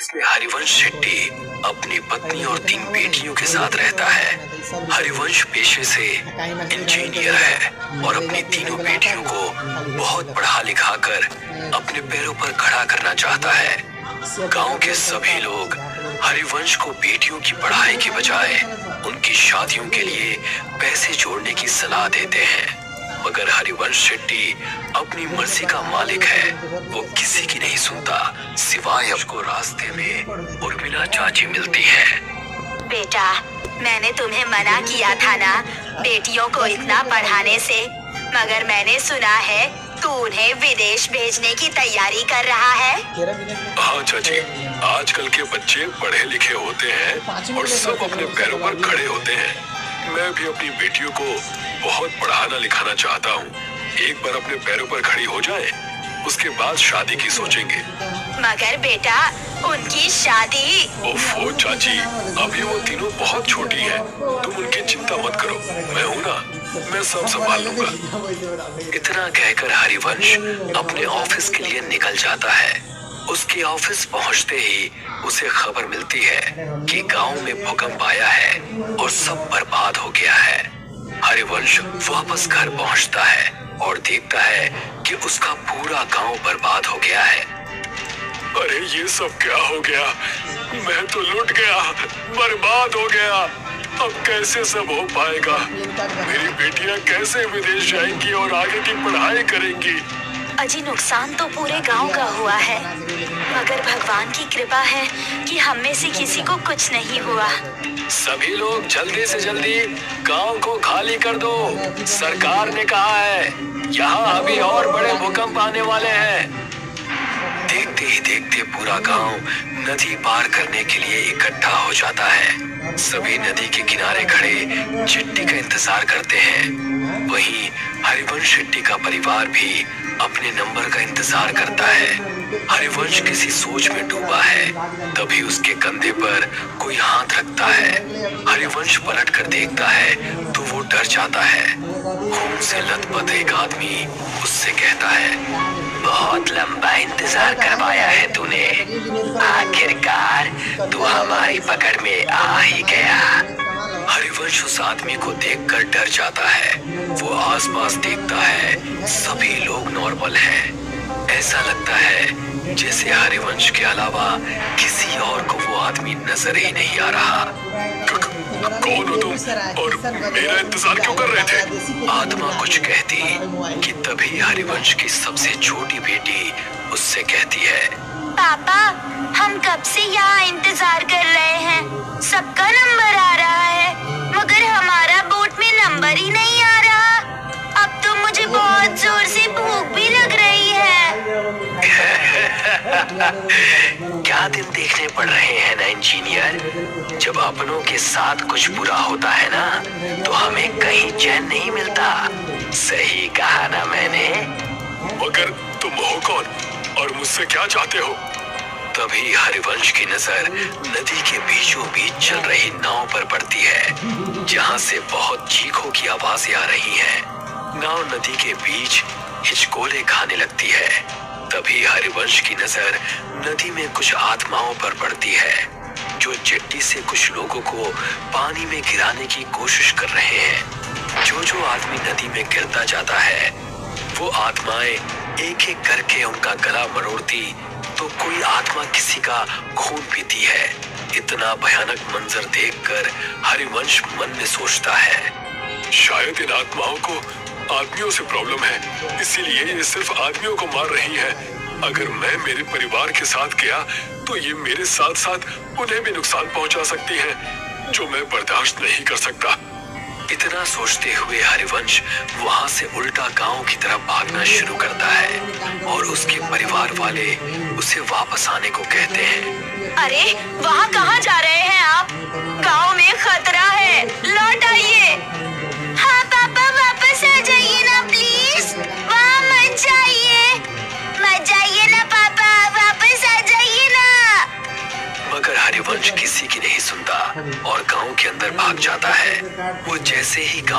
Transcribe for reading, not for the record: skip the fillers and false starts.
इसमें हरिवंश शेट्टी अपनी पत्नी और 3 बेटियों के साथ रहता है। हरिवंश पेशे से इंजीनियर है और अपनी तीनों बेटियों को बहुत पढ़ा लिखा कर अपने पैरों पर खड़ा करना चाहता है। गांव के सभी लोग हरिवंश को बेटियों की पढ़ाई के बजाय उनकी शादियों के लिए पैसे जोड़ने की सलाह देते हैं, मगर हरिवंश शेट्टी अपनी मर्जी का मालिक है। वो किसी की नहीं सुनता सिवाय आपको रास्ते में उर्मिला चाची मिलती है। बेटा, मैंने तुम्हें मना किया था ना बेटियों को इतना पढ़ाने से, मगर मैंने सुना है तू उन्हें विदेश भेजने की तैयारी कर रहा है। हाँ चाची, आजकल के बच्चे पढ़े लिखे होते हैं और सब अपने पैरों पर खड़े होते हैं। मैं भी अपनी बेटियों को बहुत पढ़ाना लिखाना चाहता हूँ। एक बार अपने पैरों पर खड़ी हो जाए, उसके बाद शादी की सोचेंगे। मगर बेटा, उनकी शादी। ओफो चाची, अभी वो तीनों बहुत छोटी हैं। तुम उनकी चिंता मत करो, मैं हूँ ना, मैं सब संभाल लूंगा। इतना कहकर हरिवंश अपने ऑफिस के लिए निकल जाता है। उसके ऑफिस पहुंचते ही उसे खबर मिलती है कि गांव में भूकंप आया है और सब बर्बाद हो गया है। हरिवंश वापस घर पहुंचता है और देखता है कि उसका पूरा गांव बर्बाद हो गया है। अरे ये सब क्या हो गया? मैं तो लुट गया, बर्बाद हो गया। अब कैसे सब हो पाएगा? मेरी बेटियां कैसे विदेश जाएंगी और आगे की पढ़ाई करेंगी? अजी, नुकसान तो पूरे गांव का हुआ है, मगर भगवान की कृपा है कि हम में से किसी को कुछ नहीं हुआ। सभी लोग जल्दी से जल्दी गांव को खाली कर दो। सरकार ने कहा है यहाँ अभी और बड़े भूकंप आने वाले हैं। देखते ही देखते पूरा गांव नदी पार करने के लिए इकट्ठा हो जाता है। सभी नदी के किनारे खड़े चिट्ठी का इंतजार करते हैं। वहीं हरिवंश शेट्टी का परिवार भी अपने नंबर का इंतजार करता है। हरिवंश किसी सोच में डूबा है, तभी उसके कंधे पर कोई हाथ रखता है। हरिवंश पलट कर देखता है तो वो डर जाता है। खून से लथपथ एक आदमी उससे कहता है, बहुत लंबा इंतजार करवाया है तूने, आखिरकार तू हमारी पकड़ में आ ही गया। हरिवंश उस आदमी को देखकर डर जाता है। वो आसपास देखता है, सभी लोग नॉर्मल हैं। ऐसा लगता है जैसे हरिवंश के अलावा किसी और को वो आदमी नजर ही नहीं आ रहा। कौन हो तुम और मेरा इंतजार क्यों कर रहे थे? आत्मा कुछ कहती कि तभी हरिवंश की सबसे छोटी बेटी उससे कहती है, पापा, हम कब से यहाँ इंतजार कर रहे हैं। सबका नंबर आ रहा है, मगर हमारा बोट में नंबर ही नहीं आ रहा। अब तो मुझे बहुत जोर से भूख भी लग रही है। क्या दिन देखने पड़ रहे हैं ना इंजीनियर। जब अपनों के साथ कुछ बुरा होता है ना, तो हमें कहीं चैन नहीं मिलता। सही कहा ना मैंने? मगर तुम हो कौन और मुझसे क्या चाहते हो? तभी हरिवंश की नजर नदी के बीचों बीच चल रही नाव पर पड़ती है, जहाँ से बहुत चीखों की आवाजें आ रही हैं। नाव नदी के बीच हिचकोले खाने लगती है। तभी हरिवंश की नजर नदी में कुछ आत्माओं पर पड़ती है, जो जेट्टी से कुछ लोगों को पानी में गिराने की कोशिश कर रहे हैं। जो आदमी नदी में गिरता जाता है, वो आत्माएं एक एक करके उनका गला मरोड़ती, तो कोई आत्मा किसी का खून पीती है। इतना भयानक मंजर देखकर हरिवंश मन में सोचता है, शायद इन आत्माओं को आदमियों से प्रॉब्लम है, इसीलिए ये सिर्फ आदमियों को मार रही है। अगर मैं मेरे परिवार के साथ गया तो ये मेरे साथ साथ उन्हें भी नुकसान पहुंचा सकती है, जो मैं बर्दाश्त नहीं कर सकता। इतना सोचते हुए हरिवंश वहां से उल्टा गांव की तरफ भागना शुरू करता है और उसके परिवार वाले उसे वापस आने को कहते हैं। अरे, वहाँ कहाँ जा रहे हैं आप? गांव में खतरा है, लौट आइए। हाँ पापा, वापस आ जाइए ना प्लीज। वहाँ मत जाइए ना पापा, वापस आ जाइए ना। मगर हरिवंश किसी की नहीं सुनता और गांव के अंदर भाग जाता है। वो जैसे ही गांव